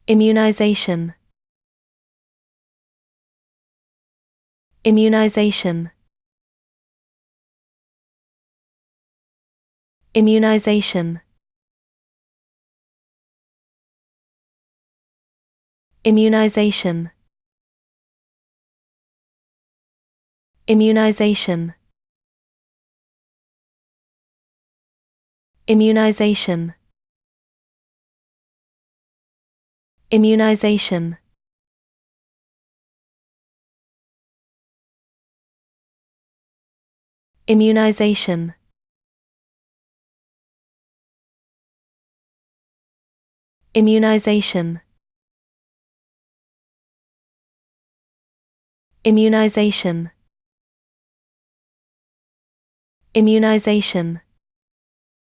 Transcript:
Immunization. Immunization. Immunization. Immunization. Immunization. Immunization. Immunization. Immunization. Immunization. Immunization. Immunization.